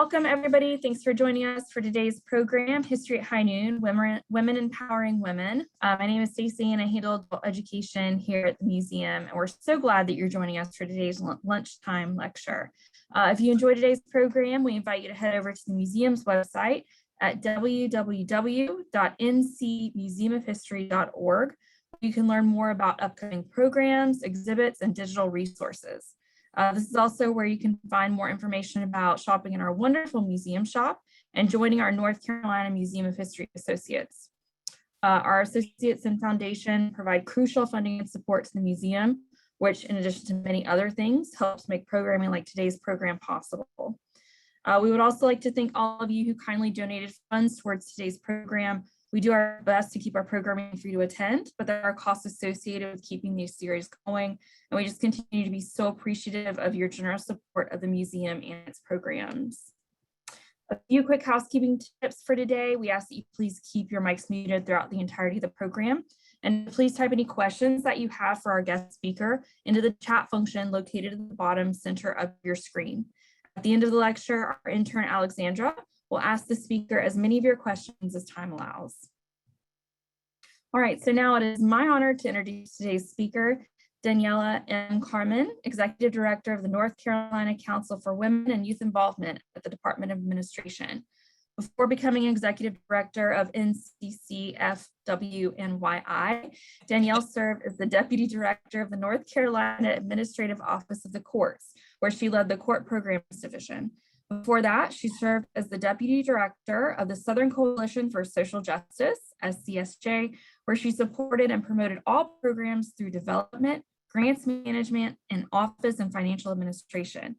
Welcome, everybody. Thanks for joining us for today's program, History at High Noon, Women Empowering Women. My name is Stacey, and I handle adult education here at the museum. And we're so glad that you're joining us for today's lunchtime lecture. If you enjoyed today's program, we invite you to head over to the museum's website at www.ncmuseumofhistory.org. You can learn more about upcoming programs, exhibits, and digital resources. This is also where you can find more information about shopping in our wonderful museum shop and joining our North Carolina Museum of History Associates. Our associates and foundation provide crucial funding and support to the museum, which, in addition to many other things, helps make programming like today's program possible. We would also like to thank all of you who kindly donated funds towards today's program. We do our best to keep our programming free to attend, but there are costs associated with keeping these series going. And we just continue to be so appreciative of your generous support of the museum and its programs. A few quick housekeeping tips for today. We ask that you please keep your mics muted throughout the entirety of the program. And please type any questions that you have for our guest speaker into the chat function located at the bottom center of your screen. At the end of the lecture, our intern Alexandra will ask the speaker as many of your questions as time allows. All right, so now it is my honor to introduce today's speaker, Daniela M. Carmen, Executive Director of the North Carolina Council for Women and Youth Involvement at the Department of Administration. Before becoming Executive Director of NCCFWNYI, Danielle served as the Deputy Director of the North Carolina Administrative Office of the Courts, where she led the Court Programs Division. Before that, she served as the Deputy Director of the Southern Coalition for Social Justice, SCSJ, where she supported and promoted all programs through development, grants management, and office and financial administration.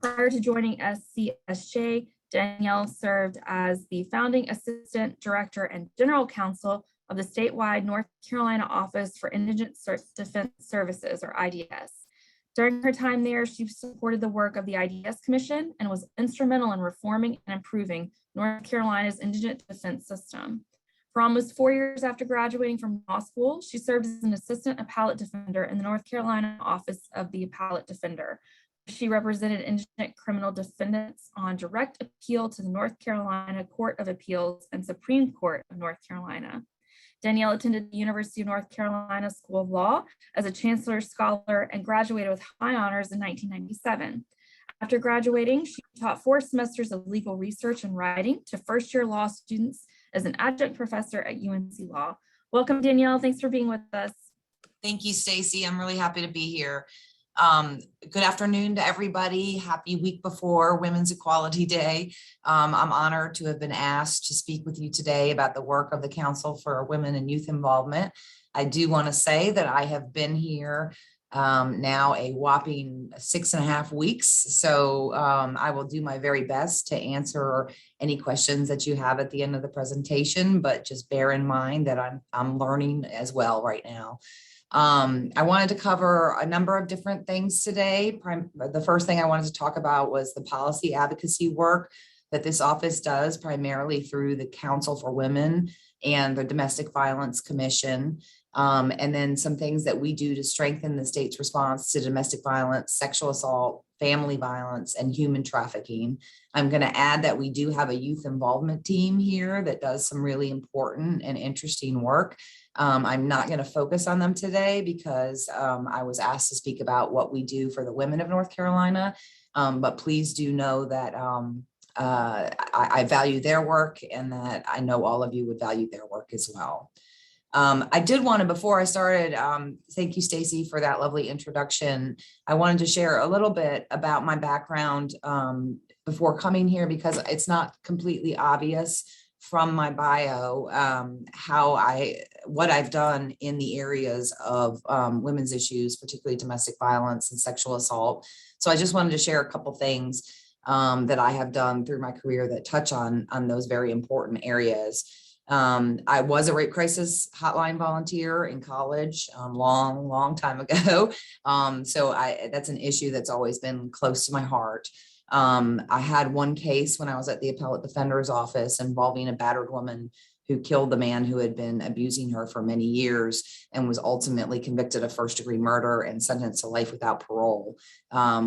Prior to joining SCSJ, Danielle served as the Founding Assistant Director and General Counsel of the statewide North Carolina Office for Indigent Defense Services, or IDS. During her time there, she supported the work of the IDS Commission and was instrumental in reforming and improving North Carolina's indigent defense system. For almost 4 years after graduating from law school, she served as an assistant appellate defender in the North Carolina Office of the Appellate Defender. She represented indigent criminal defendants on direct appeal to the North Carolina Court of Appeals and Supreme Court of North Carolina. Danielle attended the University of North Carolina School of Law as a Chancellor's Scholar and graduated with high honors in 1997. After graduating, she taught 4 semesters of legal research and writing to first-year law students as an adjunct professor at UNC Law. Welcome, Danielle. Thanks for being with us. Thank you, Stacey. I'm really happy to be here. Good afternoon to everybody. Happy week before Women's Equality Day. I'm honored to have been asked to speak with you today about the work of the Council for Women and Youth Involvement. I do want to say that I have been here now a whopping 6.5 weeks. So I will do my very best to answer any questions that you have at the end of the presentation, but just bear in mind that I'm learning as well right now. I wanted to cover a number of different things today. The first thing I wanted to talk about was the policy advocacy work that this office does, primarily through the Council for Women and the Domestic Violence Commission, and then some things that we do to strengthen the state's response to domestic violence, sexual assault, family violence, and human trafficking. I'm going to add that we do have a youth involvement team here that does some really important and interesting work. I'm not going to focus on them today because I was asked to speak about what we do for the women of North Carolina, but please do know that I value their work and that I know all of you would value their work as well. I did want to, before I started, thank you, Stacey, for that lovely introduction. I wanted to share a little bit about my background before coming here because it's not completely obvious from my bio what I've done in the areas of women's issues, particularly domestic violence and sexual assault. So I just wanted to share a couple things that I have done through my career that touch on those very important areas. I was a rape crisis hotline volunteer in college, long time ago. So that's an issue that's always been close to my heart. I had one case when I was at the appellate defender's office involving a battered woman who killed the man who had been abusing her for many years and was ultimately convicted of first-degree murder and sentenced to life without parole,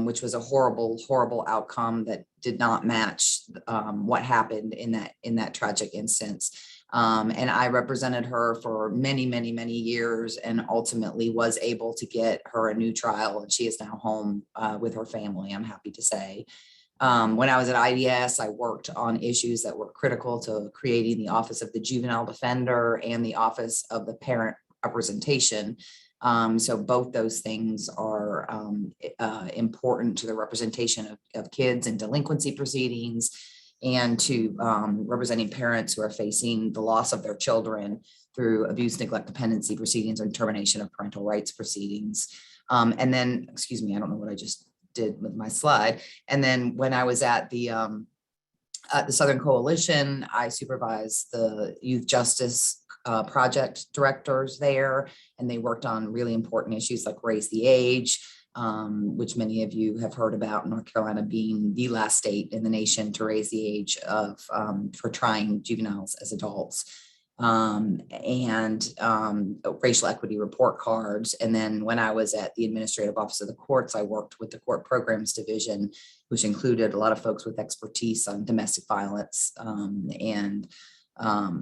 which was a horrible, horrible outcome that did not match what happened in that tragic instance. And I represented her for many, many, many years and ultimately was able to get her a new trial, and she is now home with her family, I'm happy to say. When I was at IDS, I worked on issues that were critical to creating the Office of the Juvenile Defender and the Office of the Parent Representation. So both those things are important to the representation of kids in delinquency proceedings and to representing parents who are facing the loss of their children through abuse, neglect, dependency proceedings and termination of parental rights proceedings. And then, excuse me, I don't know what I just did with my slide. And then when I was at the Southern Coalition, I supervised the Youth Justice Project directors there, and they worked on really important issues like Raise the Age, which many of you have heard about, North Carolina being the last state in the nation to raise the age of for trying juveniles as adults, and racial equity report cards. And then when I was at the Administrative Office of the Courts, I worked with the Court Programs Division, which included a lot of folks with expertise on domestic violence and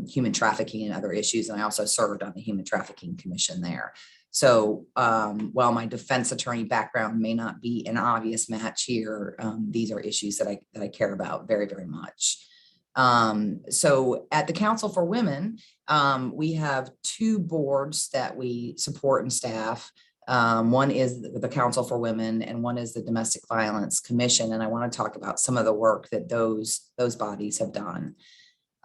human trafficking and other issues. And I also served on the Human Trafficking Commission there. So while my defense attorney background may not be an obvious match here, these are issues that I care about very, very much. So at the Council for Women, we have two boards that we support and staff. One is the Council for Women and one is the Domestic Violence Commission. And I want to talk about some of the work that those bodies have done.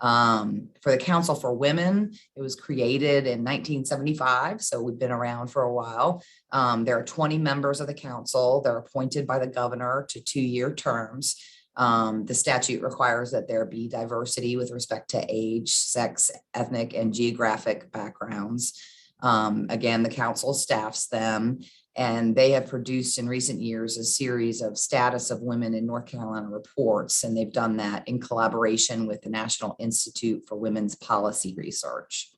For the Council for Women, it was created in 1975, so we've been around for a while. There are 20 members of the council. They're appointed by the governor to 2-year terms. The statute requires that there be diversity with respect to age, sex, ethnic, and geographic backgrounds. Again, the council staffs them, and they have produced in recent years a series of status of women in North Carolina reports, and they've done that in collaboration with the National Institute for Women's Policy Research.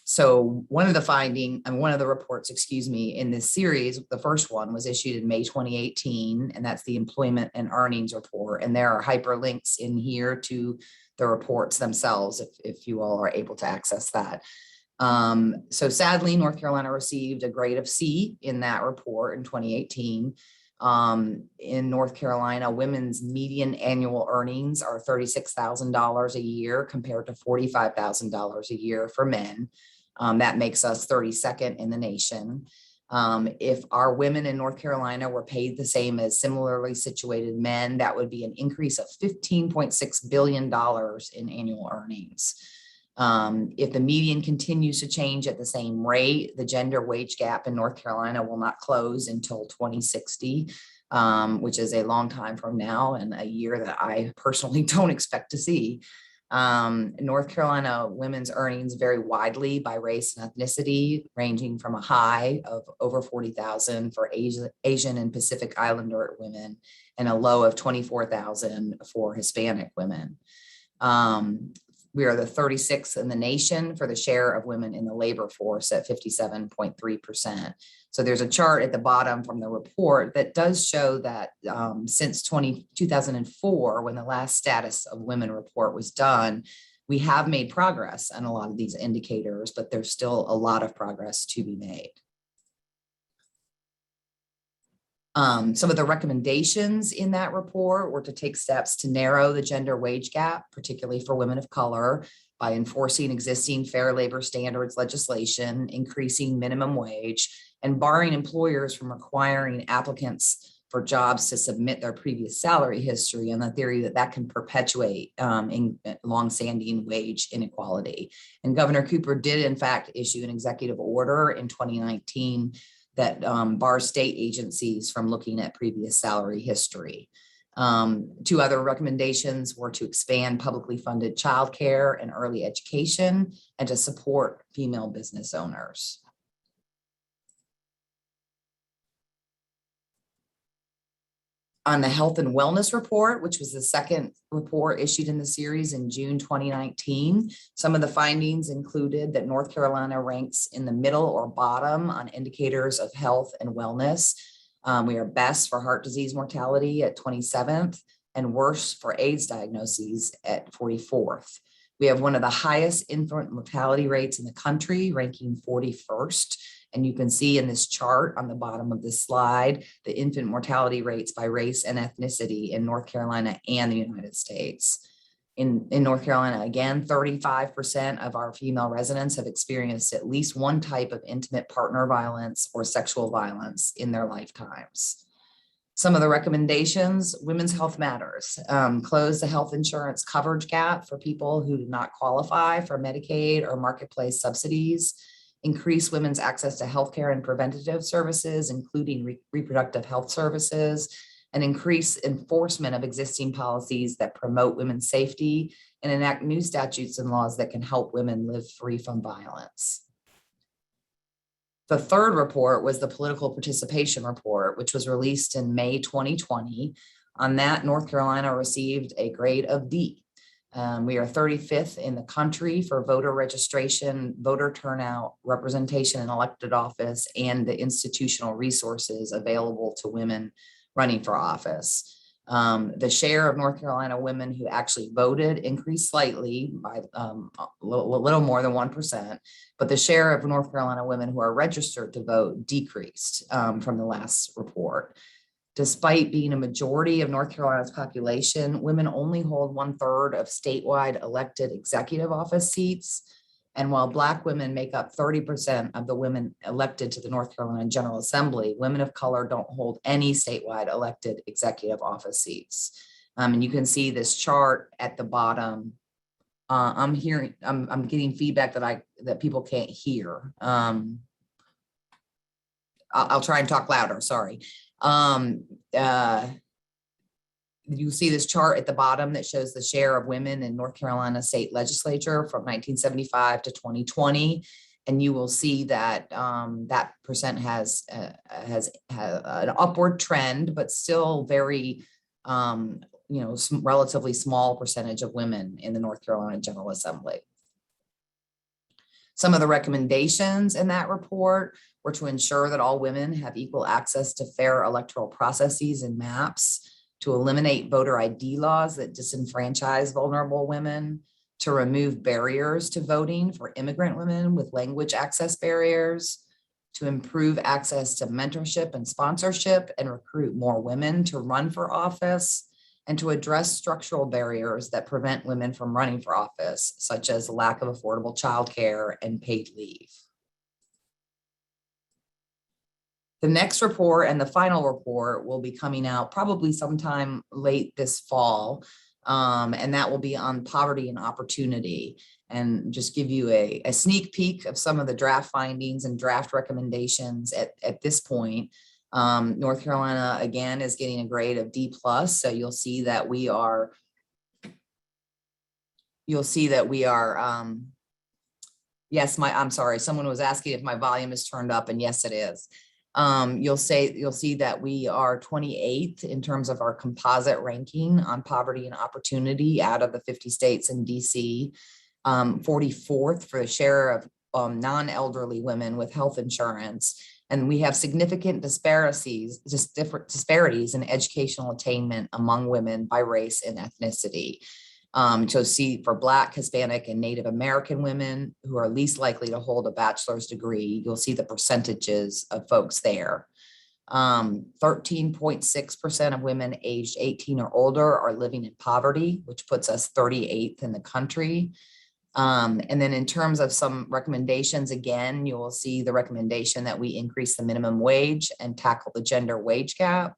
So one of the reports, excuse me, in this series, the first one was issued in May 2018, and that's the Employment and Earnings Report. And there are hyperlinks in here to the reports themselves if you all are able to access that. So sadly, North Carolina received a grade of C in that report in 2018. In North Carolina, women's median annual earnings are $36,000 a year compared to $45,000 a year for men. That makes us 32nd in the nation. If our women in North Carolina were paid the same as similarly situated men, that would be an increase of $15.6 billion in annual earnings. If the median continues to change at the same rate, the gender wage gap in North Carolina will not close until 2060, which is a long time from now and a year that I personally don't expect to see. North Carolina women's earnings vary widely by race and ethnicity, ranging from a high of over $40,000 for Asian and Pacific Islander women and a low of $24,000 for Hispanic women. We are the 36th in the nation for the share of women in the labor force at 57.3%. So there's a chart at the bottom from the report that does show that since 2004, when the last status of women report was done, we have made progress on a lot of these indicators, but there's still a lot of progress to be made. Some of the recommendations in that report were to take steps to narrow the gender wage gap, particularly for women of color, by enforcing existing fair labor standards legislation, increasing minimum wage, and barring employers from requiring applicants for jobs to submit their previous salary history on the theory that that can perpetuate longstanding wage inequality. And Governor Cooper did, in fact, issue an executive order in 2019 that bars state agencies from looking at previous salary history. Two other recommendations were to expand publicly funded childcare and early education and to support female business owners. On the health and wellness report, which was the second report issued in the series in June 2019, some of the findings included that North Carolina ranks in the middle or bottom on indicators of health and wellness. We are best for heart disease mortality at 27th and worse for AIDS diagnoses at 44th. We have one of the highest infant mortality rates in the country, ranking 41st. And you can see in this chart on the bottom of this slide, the infant mortality rates by race and ethnicity in North Carolina and the United States. In North Carolina, again, 35% of our female residents have experienced at least one type of intimate partner violence or sexual violence in their lifetimes. Some of the recommendations: women's health matters. Close the health insurance coverage gap for people who do not qualify for Medicaid or marketplace subsidies. Increase women's access to healthcare and preventative services, including reproductive health services, and increase enforcement of existing policies that promote women's safety, and enact new statutes and laws that can help women live free from violence. The third report was the political participation report, which was released in May 2020. On that, North Carolina received a grade of D. We are 35th in the country for voter registration, voter turnout, representation in elected office, and the institutional resources available to women running for office. The share of North Carolina women who actually voted increased slightly by a little more than 1%, but the share of North Carolina women who are registered to vote decreased from the last report. Despite being a majority of North Carolina's population, women only hold 1/3 of statewide elected executive office seats. And while Black women make up 30% of the women elected to the North Carolina General Assembly, women of color don't hold any statewide elected executive office seats. And you can see this chart at the bottom. I'm getting feedback that people can't hear. I'll try and talk louder, sorry. You see this chart at the bottom that shows the share of women in North Carolina state legislature from 1975 to 2020. And you will see that that percent has an upward trend, but still very, relatively small percentage of women in the North Carolina General Assembly. Some of the recommendations in that report were to ensure that all women have equal access to fair electoral processes and maps, to eliminate voter ID laws that disenfranchise vulnerable women, to remove barriers to voting for immigrant women with language access barriers, to improve access to mentorship and sponsorship and recruit more women to run for office, and to address structural barriers that prevent women from running for office, such as lack of affordable childcare and paid leave. The next report and the final report will be coming out probably sometime late this fall, and that will be on poverty and opportunity, and just give you a sneak peek of some of the draft findings and draft recommendations at this point. North Carolina, again, is getting a grade of D+, so you'll see that we are, yes, I'm sorry, someone was asking if my volume is turned up, and yes, it is. You'll see that we are 28th in terms of our composite ranking on poverty and opportunity out of the 50 states in DC, 44th for the share of non-elderly women with health insurance. And we have significant disparities in educational attainment among women by race and ethnicity. So see for Black, Hispanic, and Native American women who are least likely to hold a bachelor's degree, you'll see the percentages of folks there. 13.6% of women aged 18 or older are living in poverty, which puts us 38th in the country. And then in terms of some recommendations, again, you will see the recommendation that we increase the minimum wage and tackle the gender wage gap,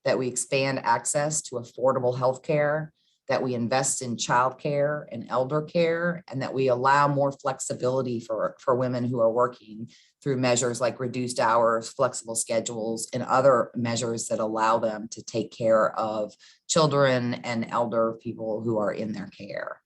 that we expand access to affordable health care, that we invest in childcare and elder care, and that we allow more flexibility for women who are working through measures like reduced hours, flexible schedules, and other measures that allow them to take care of children and elder people who are in their care.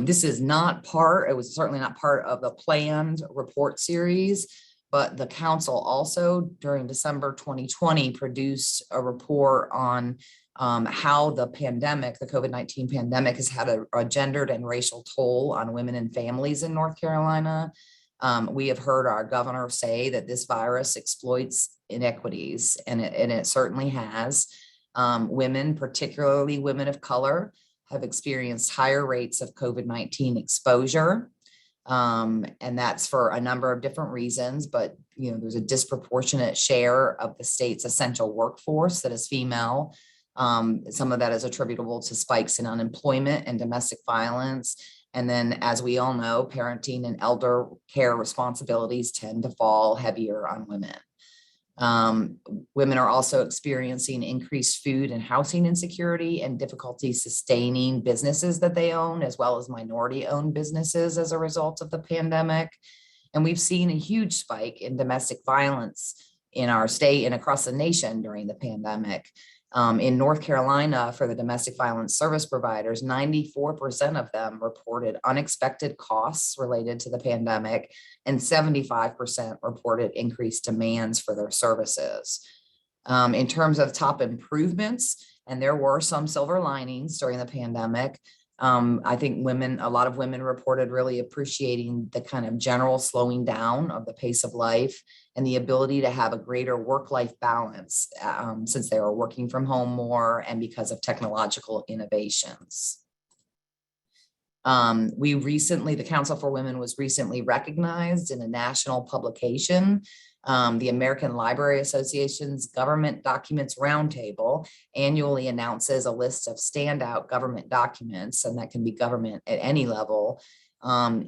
This is not part, it was certainly not part of the planned report series, But the council also during December 2020 produced a report on how the pandemic, the COVID-19 pandemic, has had a gendered and racial toll on women and families in North Carolina. We have heard our governor say that this virus exploits inequities, and it certainly has. Women, particularly women of color, have experienced higher rates of COVID-19 exposure. And that's for a number of different reasons, but there's a disproportionate share of the state's essential workforce that is female. Some of that is attributable to spikes in unemployment and domestic violence. And then, as we all know, parenting and elder care responsibilities tend to fall heavier on women. Women are also experiencing increased food and housing insecurity and difficulty sustaining businesses that they own, as well as minority-owned businesses as a result of the pandemic. And we've seen a huge spike in domestic violence in our state and across the nation during the pandemic. In North Carolina, for the domestic violence service providers, 94% of them reported unexpected costs related to the pandemic, and 75% reported increased demands for their services. In terms of top improvements, and there were some silver linings during the pandemic, I think a lot of women reported really appreciating the kind of general slowing down of the pace of life and the ability to have a greater work-life balance since they were working from home more and because of technological innovations. The Council for Women was recently recognized in a national publication. The American Library Association's Government Documents Roundtable annually announces a list of standout government documents, and that can be government at any level.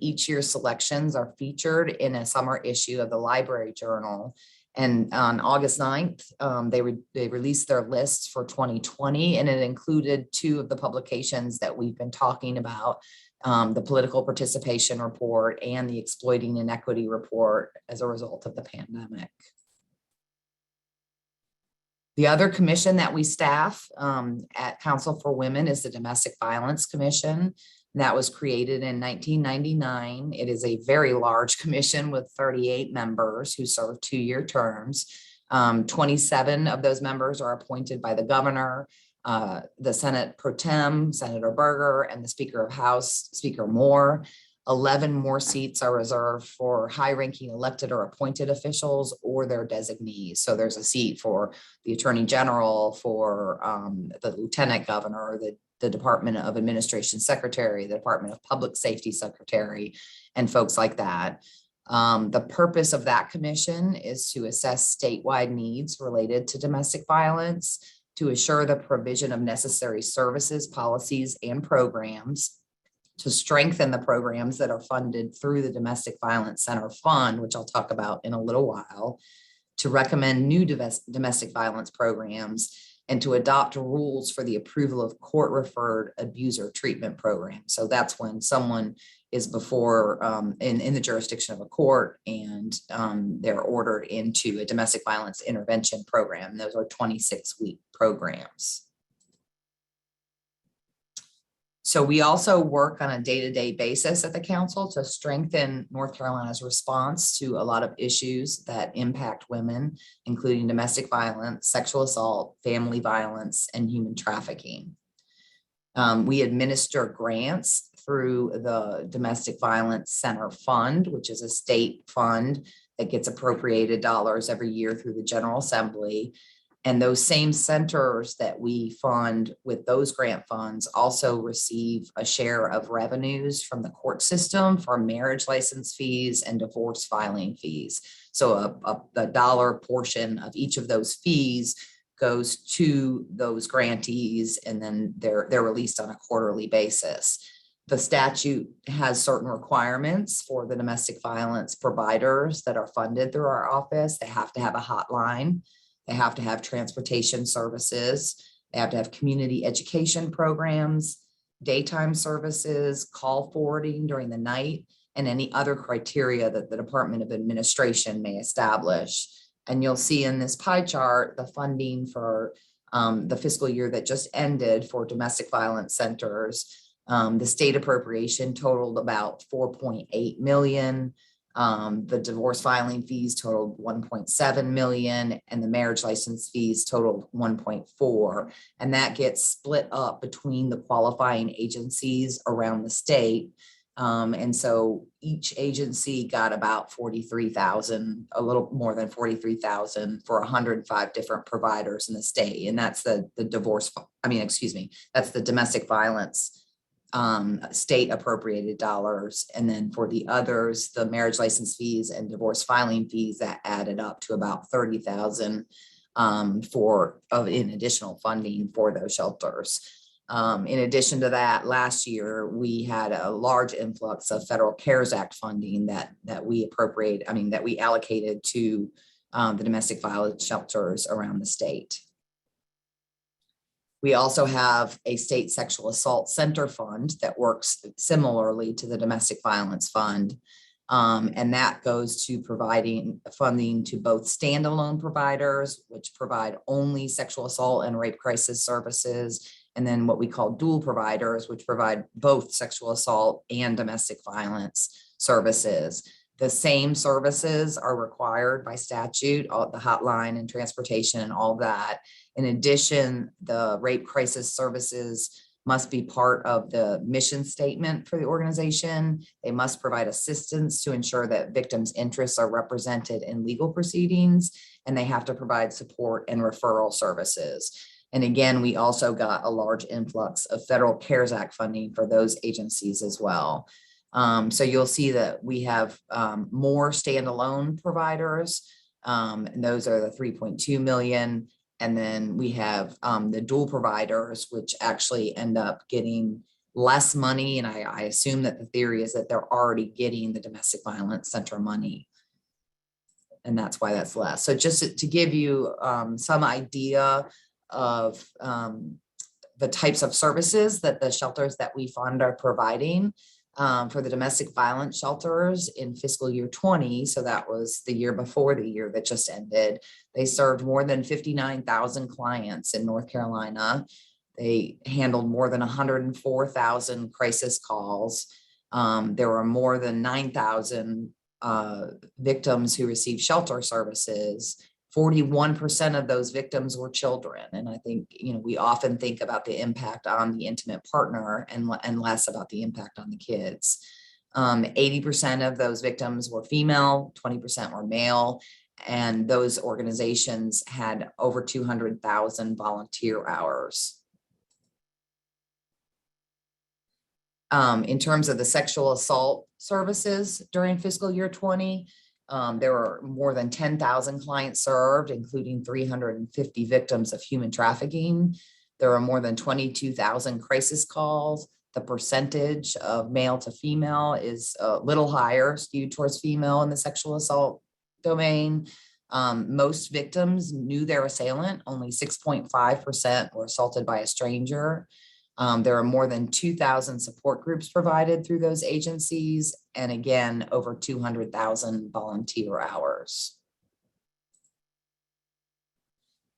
Each year's selections are featured in a summer issue of the Library Journal. And on August 9th, they released their lists for 2020, and it included two of the publications that we've been talking about, the Political Participation Report and the Exploiting Inequity Report as a result of the pandemic. The other commission that we staff at Council for Women is the Domestic Violence Commission. That was created in 1999. It is a very large commission with 38 members who serve 2-year terms. 27 of those members are appointed by the governor, the Senate Pro Tem, Senator Berger, and the Speaker of House, Speaker Moore. 11 more seats are reserved for high-ranking elected or appointed officials or their designees. So there's a seat for the Attorney General, for the Lieutenant Governor, the Department of Administration Secretary, the Department of Public Safety Secretary, and folks like that. The purpose of that commission is to assess statewide needs related to domestic violence, to assure the provision of necessary services, policies, and programs, to strengthen the programs that are funded through the Domestic Violence Center Fund, which I'll talk about in a little while, to recommend new domestic violence programs, and to adopt rules for the approval of court-referred abuser treatment programs. So that's when someone is before in the jurisdiction of a court and they're ordered into a domestic violence intervention program. Those are 26-week programs. So we also work on a day-to-day basis at the council to strengthen North Carolina's response to a lot of issues that impact women, including domestic violence, sexual assault, family violence, and human trafficking. We administer grants through the Domestic Violence Center Fund, which is a state fund that gets appropriated dollars every year through the General Assembly. And those same centers that we fund with those grant funds also receive a share of revenues from the court system for marriage license fees and divorce filing fees. So a dollar portion of each of those fees goes to those grantees, and then they're released on a quarterly basis. The statute has certain requirements for the domestic violence providers that are funded through our office. They have to have a hotline. They have to have transportation services. They have to have community education programs, daytime services, call forwarding during the night, and any other criteria that the Department of Administration may establish. And you'll see in this pie chart, the funding for the fiscal year that just ended for domestic violence centers. The state appropriation totaled about $4.8 million. The divorce filing fees totaled 1.7 million and the marriage license fees totaled 1.4. And that gets split up between the qualifying agencies around the state. And so each agency got about 43,000, a little more than 43,000 for 105 different providers in the state. And that's the that's the domestic violence state appropriated dollars. And then for the others, the marriage license fees and divorce filing fees, that added up to about 30,000 in additional funding for those shelters. In addition to that, last year, we had a large influx of federal CARES Act funding that we allocated to the domestic violence shelters around the state. We also have a state sexual assault center fund that works similarly to the domestic violence fund. And that goes to providing funding to both standalone providers, which provide only sexual assault and rape crisis services, and then what we call dual providers, which provide both sexual assault and domestic violence services. The same services are required by statute, all the hotline and transportation and all that. In addition, the rape crisis services must be part of the mission statement for the organization. They must provide assistance to ensure that victims' interests are represented in legal proceedings, and they have to provide support and referral services. And again, we also got a large influx of federal CARES Act funding for those agencies as well. So you'll see that we have more standalone providers, and those are the 3.2 million. And then we have the dual providers, which actually end up getting less money. And I assume that the theory is that they're already getting the domestic violence center money. And that's why that's less. So just to give you some idea of the types of services that the shelters that we fund are providing. For the domestic violence shelters in fiscal year 20, so that was the year before the year that just ended, they served more than 59,000 clients in North Carolina. They handled more than 104,000 crisis calls. There were more than 9,000 victims who received shelter services. 41% of those victims were children. And I think, we often think about the impact on the intimate partner and less about the impact on the kids. 80% of those victims were female, 20% were male, and those organizations had over 200,000 volunteer hours. In terms of the sexual assault services during fiscal year 20, there were more than 10,000 clients served, including 350 victims of human trafficking. There were more than 22,000 crisis calls. The percentage of male to female is a little higher, skewed towards female in the sexual assault domain. Most victims knew their assailant. Only 6.5% were assaulted by a stranger. There are more than 2,000 support groups provided through those agencies, and again, over 200,000 volunteer hours.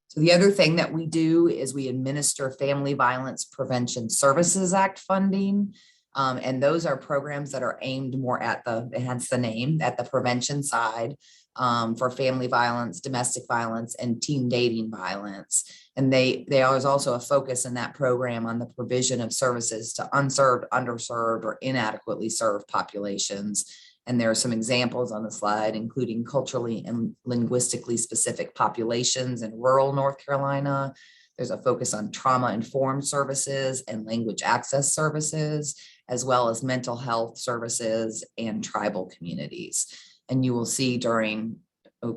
So the other thing that we do is we administer Family Violence Prevention Services Act funding, and those are programs that are aimed more at hence the name, at the prevention side for family violence, domestic violence, and teen dating violence. And there is also a focus in that program on the provision of services to unserved, underserved, or inadequately served populations. And there are some examples on the slide, including culturally and linguistically specific populations in rural North Carolina. There's a focus on trauma-informed services and language access services, as well as mental health services and tribal communities. And you will see during, I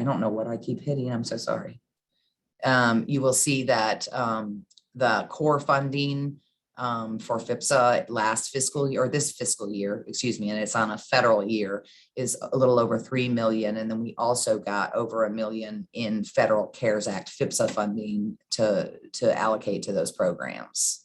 don't know what I keep hitting, I'm so sorry. You will see that the core funding for FIPSA this fiscal year, and it's on a federal year, is a little over 3 million. And then we also got over $1 million in federal CARES Act FIPSA funding to allocate to those programs.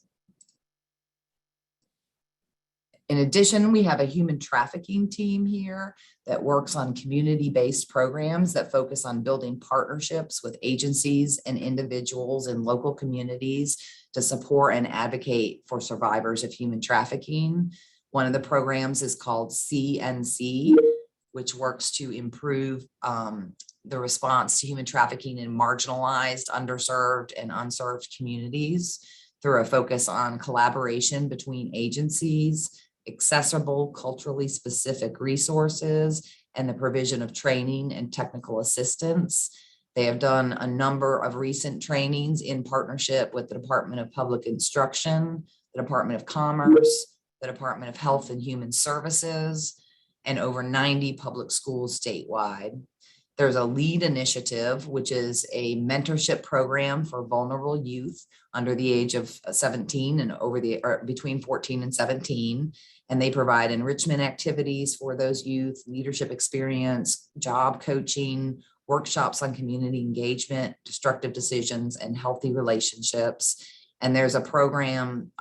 In addition, we have a human trafficking team here that works on community-based programs that focus on building partnerships with agencies and individuals in local communities to support and advocate for survivors of human trafficking. One of the programs is called CNC, which works to improve the response to human trafficking in marginalized, underserved, and unserved communities through a focus on collaboration between agencies, accessible, culturally specific resources, and the provision of training and technical assistance. They have done a number of recent trainings in partnership with the Department of Public Instruction, the Department of Commerce, the Department of Health and Human Services, and over 90 public schools statewide. There's a LEAD initiative, which is a mentorship program for vulnerable youth under the age of 17 and between 14 and 17. And they provide enrichment activities for those youth, leadership experience, job coaching, workshops on community engagement, destructive decisions, and healthy relationships. And there's a program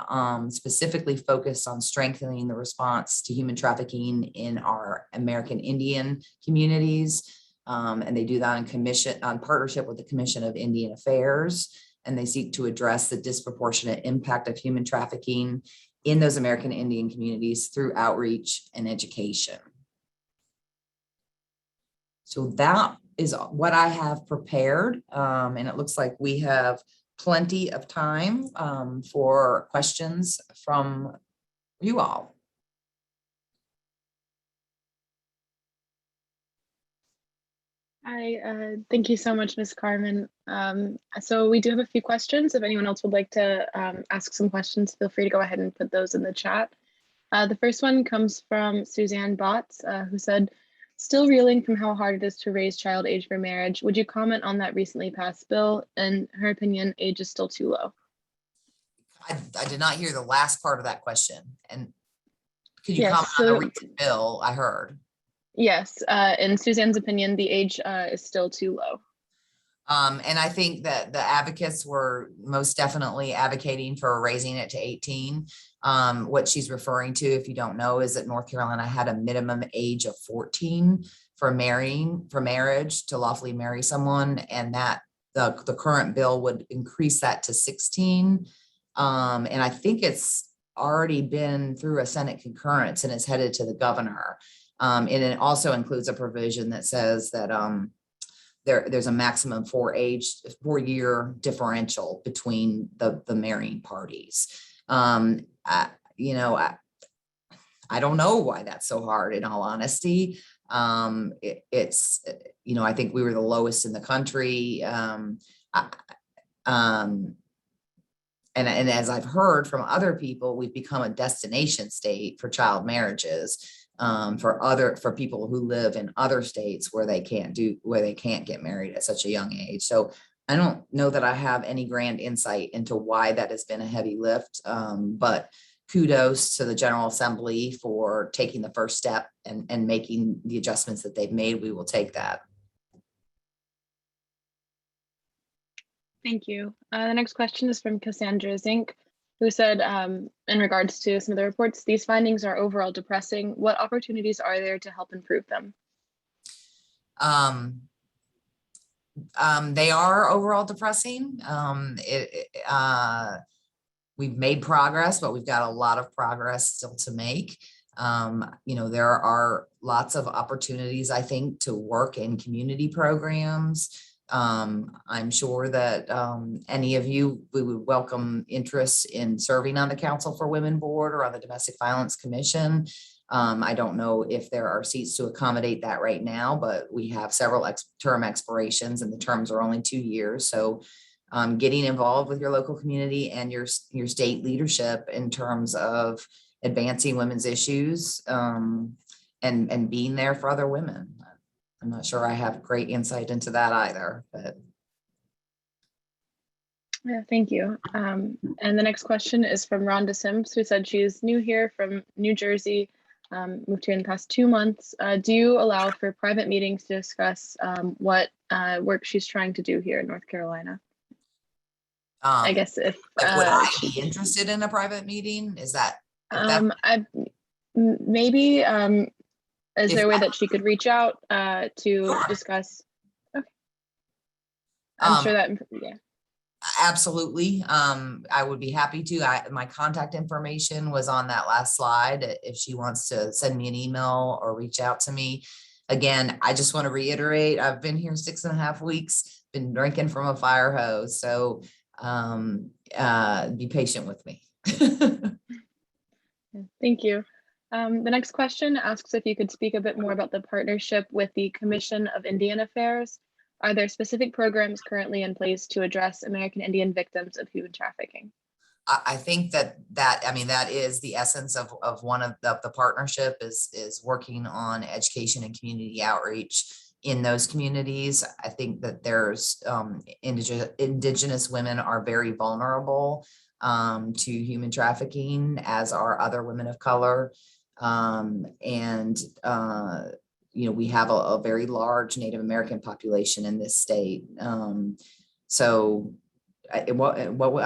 specifically focused on strengthening the response to human trafficking in our American Indian communities. And they do that on partnership with the Commission of Indian Affairs. And they seek to address the disproportionate impact of human trafficking in those American Indian communities through outreach and education. So that is what I have prepared. And it looks like we have plenty of time for questions from you all. Thank you so much, Ms. Carmen. So we do have a few questions. If anyone else would like to ask some questions, feel free to go ahead and put those in the chat. The first one comes from Suzanne Botts, who said, still reeling from how hard it is to raise child age for marriage. Would you comment on that recently passed bill? In her opinion, age is still too low. I did not hear the last part of that question. And could you Yes, comment on the recent bill I heard? Yes, in Suzanne's opinion, the age is still too low. And I think that the advocates were most definitely advocating for raising it to 18. What she's referring to, if you don't know, is that North Carolina had a minimum age of 14 for marriage to lawfully marry someone, and that the current bill would increase that to 16. And I think it's already been through a Senate concurrence and is headed to the governor. And it also includes a provision that says that there's a maximum 4-year differential between the marrying parties. I don't know why that's so hard, in all honesty. It's I think we were the lowest in the country. And as I've heard from other people, we've become a destination state for child marriages. For people who live in other states where they can't get married at such a young age. So I don't know that I have any grand insight into why that has been a heavy lift, but kudos to the General Assembly for taking the first step and making the adjustments that they've made. We will take that. Thank you. The next question is from Cassandra Zink, who said, in regards to some of the reports, these findings are overall depressing. What opportunities are there to help improve them? They are overall depressing. We've made progress, but we've got a lot of progress still to make. There are lots of opportunities, I think, to work in community programs. I'm sure that any of you, we would welcome interest in serving on the Council for Women Board or on the Domestic Violence Commission. I don't know if there are seats to accommodate that right now, but we have several term expirations and the terms are only 2 years. So getting involved with your local community and your state leadership in terms of advancing women's issues and being there for other women. I'm not sure I have great insight into that either, but. Yeah, thank you. And the next question is from Rhonda Sims, who said she's new here from New Jersey, moved here in the past 2 months. Do you allow for private meetings to discuss what work she's trying to do here in North Carolina? I guess if would I be interested in a private meeting? Is that? Maybe. Is there a way that she could reach out to discuss? Okay. I'm sure that, yeah. Absolutely. I would be happy to. My contact information was on that last slide. If she wants to send me an email or reach out to me. again, I just want to reiterate, I've been here 6.5 weeks, been drinking from a fire hose. So be patient with me. Thank you. The next question asks if you could speak a bit more about the partnership with the Commission of Indian Affairs. Are there specific programs currently in place to address American Indian victims of human trafficking? I think that is the essence of one of the partnership is working on education and community outreach in those communities. I think that there's indigenous women are very vulnerable to human trafficking, as are other women of color. We have a very large Native American population in this state. I'm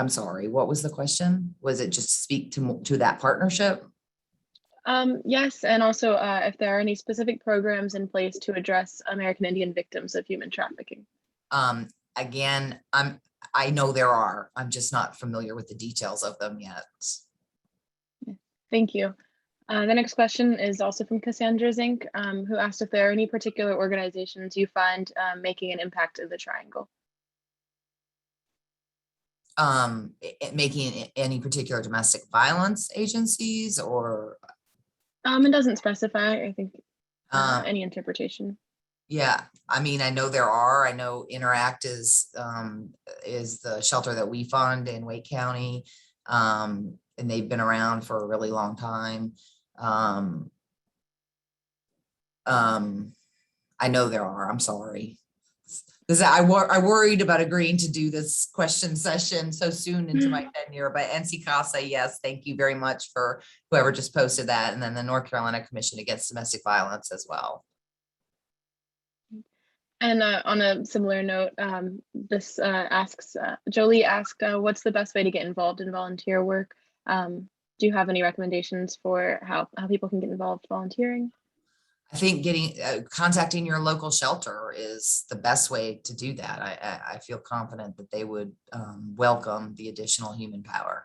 sorry, what was the question? Was it just speak to that partnership? Yes, and also if there are any specific programs in place to address American Indian victims of human trafficking. Again, I know there are. I'm just not familiar with the details of them yet. Thank you. The next question is also from Cassandra Zink, who asked if there are any particular organizations you find making an impact in the Triangle. Making any particular domestic violence agencies, or it doesn't specify. I think any interpretation. Yeah, I mean, I know there are. I know Interact is the shelter that we fund in Wake County, and they've been around for a really long time. I know there are. I'm sorry. I worried about agreeing to do this question session so soon into my tenure, but NC CASA, yes, thank you very much for whoever just posted that. And then the North Carolina Commission Against Domestic Violence as well. And on a similar note, this Jolie asked, what's the best way to get involved in volunteer work? Do you have any recommendations for how people can get involved volunteering? I think contacting your local shelter is the best way to do that. I feel confident that they would welcome the additional human power.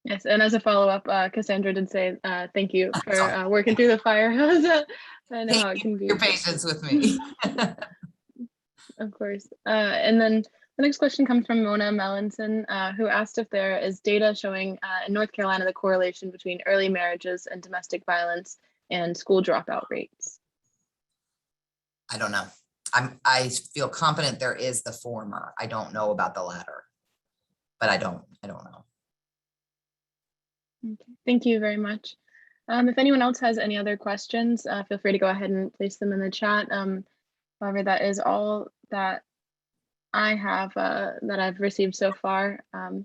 Yes, and as a follow-up, Cassandra did say thank you for working through the fire hose. I know how it can be. Your patience with me. Of course. And then the next question comes from Mona Melanson, who asked if there is data showing in North Carolina the correlation between early marriages and domestic violence and school dropout rates. I don't know. I feel confident there is the former. I don't know about the latter, but I don't know. Okay. Thank you very much. If anyone else has any other questions, feel free to go ahead and place them in the chat. However, that is all that I have that I've received so far.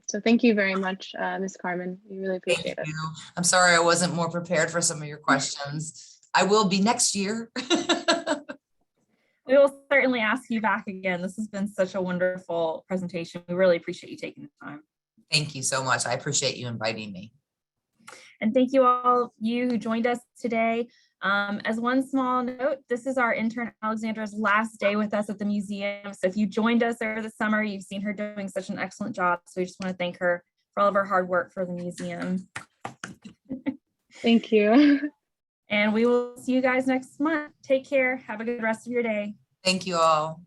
So thank you very much, Ms. Carmen. We really appreciate it. I'm sorry I wasn't more prepared for some of your questions. I will be next year. We will certainly ask you back again. This has been such a wonderful presentation. We really appreciate you taking the time. Thank you so much. I appreciate you inviting me. And thank you all you who joined us today. As one small note, this is our intern Alexandra's last day with us at the museum. So if you joined us over the summer, you've seen her doing such an excellent job. So we just want to thank her for all of her hard work for the museum. Thank you. And we will see you guys next month. Take care. Have a good rest of your day. Thank you all.